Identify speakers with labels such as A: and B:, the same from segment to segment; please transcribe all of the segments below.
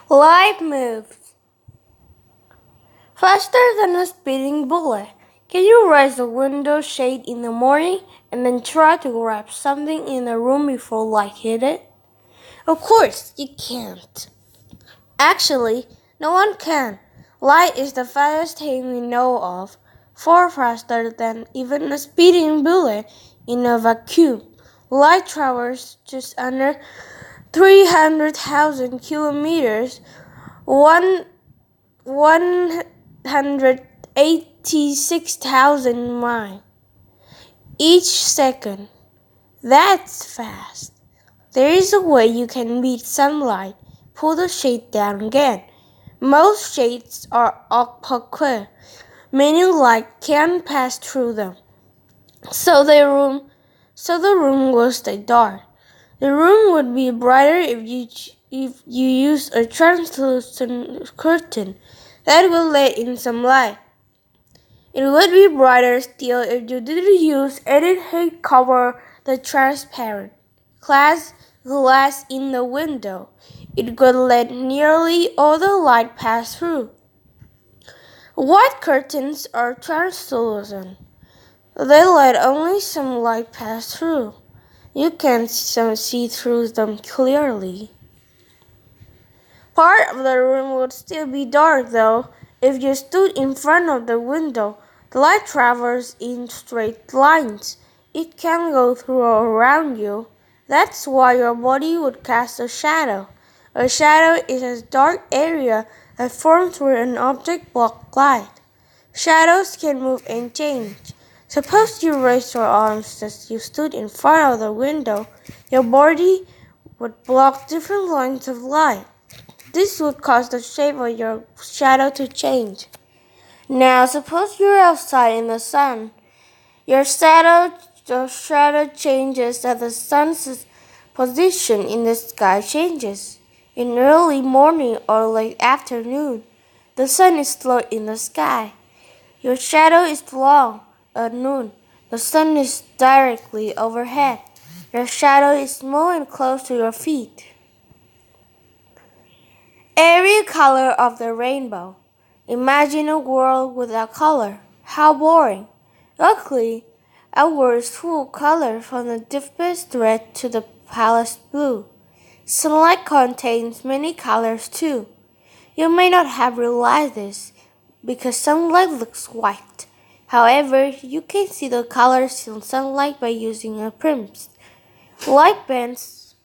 A: Light moves faster than a speeding bullet. Can you raise the window shade in the morning and then try to grab something in the room before light hit it? Of course, you can't. Actually, no one can. Light is the fastest thing we know of, far faster than even a speeding bullet in a vacuum. Light travels just under 300,000 kilometers, 186,000 miles each second. That's fast. There is a way you can beat sunlight. Pull the shade down again. Most shades are opaque, meaning light can't pass through them. So the room will stay dark. The room would be brighter if you use a translucent curtain that will let in some light. It would be brighter still if you didn't use anything to cover the transparent glass in the window. It could let nearly all the light pass through. White curtains are translucent. They let only some light pass through. You can't see through them clearly. Part of the room would still be dark though. If you stood in front of the window, the light travels in straight lines. It can go through or around you. That's why your body would cast a shadow. A shadow is a dark area that forms where an object blocks light. Shadows can move and change. Suppose you raised your arms as you stood in front of the window. Your body would block different lines of light. This would cause the shape of your shadow to change. Now, suppose you're outside in the sun. Your shadow changes as the sun's position in the sky changes. In early morning or late afternoon, the sun is low in the sky. Your shadow is long. At noon, the sun is directly overhead. Your shadow is small and close to your feet. Every color of the rainbow. Imagine a world without color. How boring. Luckily, our world is full of color from the deepest red to the palest blue. Sunlight contains many colors too. You may not have realized this because sunlight looks white. However, you can see the colors in sunlight by using a prism. Light bends.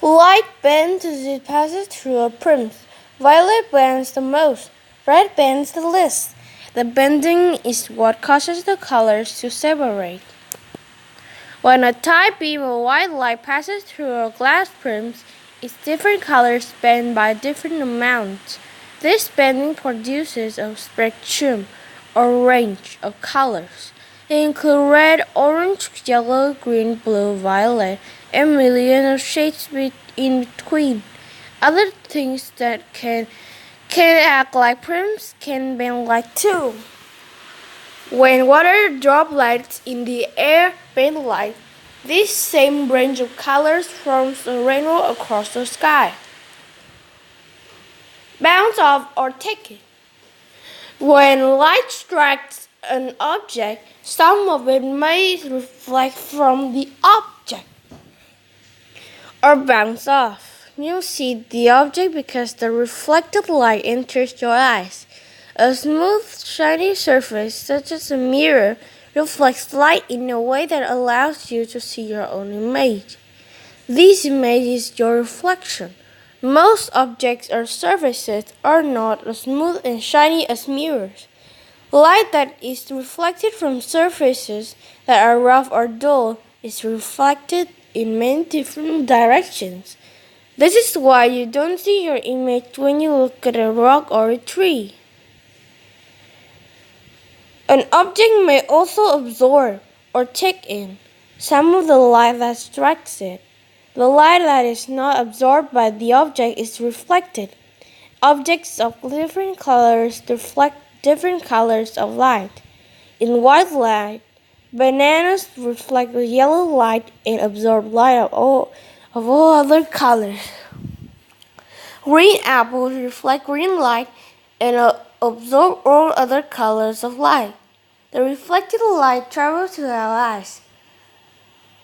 A: Light bends as it passes through a prism. Violet bends the most. Red bends the least. The bending is what causes the colors to separate. When a tight beam of white light passes through a glass prism, its different colors bend by different amounts. This bending produces a spectrum or range of colors. They include red, orange, yellow, green, blue, violet, and millions of shades in between. Other things that can act like prisms can bend light too. When water droplets in the air bend light, this same range of colors forms a rainbow across the sky. Bounce off or take it. When light strikes an object, some of it may reflect from the object or bounce off. You see the object because the reflected light enters your eyes. A smooth, shiny surface, such as a mirror, reflects light in a way that allows you to see your own image. This image is your reflection. Most objects or surfaces are not as smooth and shiny as mirrors. Light that is reflected from surfaces that are rough or dull is reflected in many different directions. This is why you don't see your image when you look at a rock or a tree. An object may also absorb or take in some of the light that strikes it. The light that is not absorbed by the object is reflected. Objects of different colors reflect different colors of light. In white light, Bananas reflect the yellow light and absorb light of all other colors. Green apples reflect green light and absorb all other colors of light. The reflected light travels to our eyes,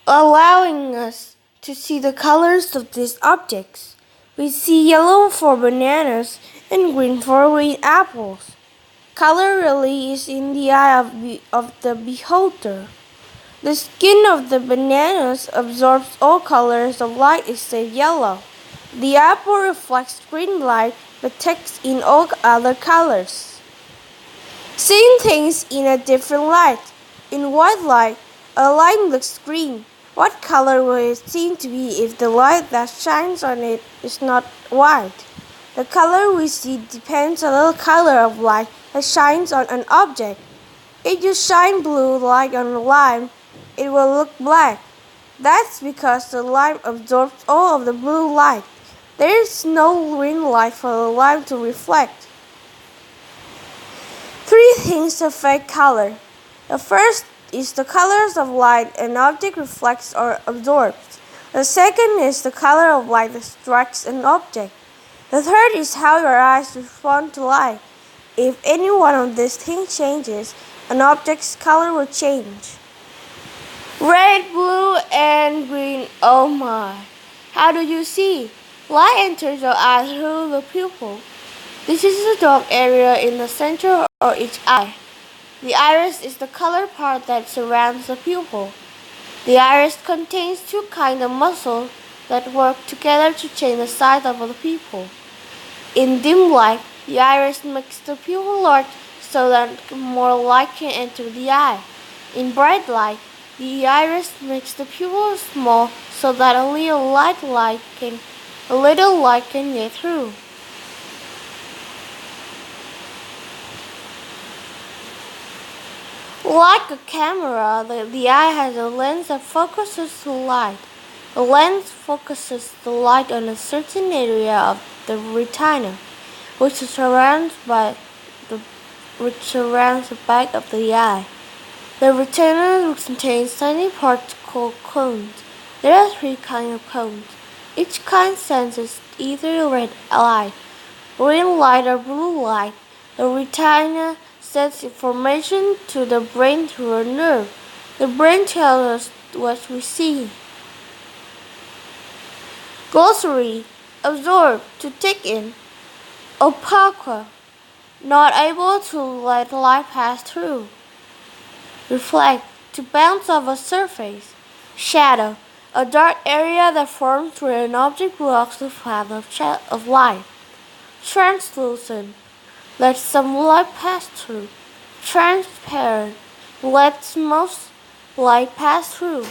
A: allowing us to see the colors of these objects. We see yellow for bananas and green for green apples. Color really is in the eye of the beholder. The skin of the bananas absorbs all colors of light except yellow. The apple reflects green light but takes in all other colors. Seeing things in a different light. In white light, a light looks green. What color will it seem to be if the light that shines on it is not white? The color we see depends on the color of light that shines on an object. If you shine blue light on a lime, it will look black. That's because the lime absorbs all of the blue light. There is no green light for the lime to reflect. Three things affect color. The first is the colors of light an object reflects or absorbs. The second is the color of light that strikes an object. The third is how your eyes respond to light. If any one of these things changes, an object's color will change. Red, blue, and green. Oh my! How do you see? Light enters your eye through the pupil. This is the dark area in the center of each eye. The iris is the color part that surrounds the pupil. The iris contains two kinds of muscles that work together to change the size of the pupil. In dim light, the iris makes the pupil large so that more light can enter the eye. In bright light, the iris makes the pupil small so that only a little light can get through. Like a camera, the eye has a lens that focuses the light. The lens focuses the light on a certain area of the retina, which surrounds the back of the eye. The retina contains tiny parts called cones. There are three kinds of cones. Each kind senses either red light, green light, or blue light. The retina sends information to the brain through a nerve. The brain tells us what we see. Glossary: absorb, to take in. Opaque, not able to let light pass through. Reflect, to bounce off a surface. Shadow, a dark area that forms where an object blocks the path of light. Translucent, let some light pass through. Transparent, lets most light pass through.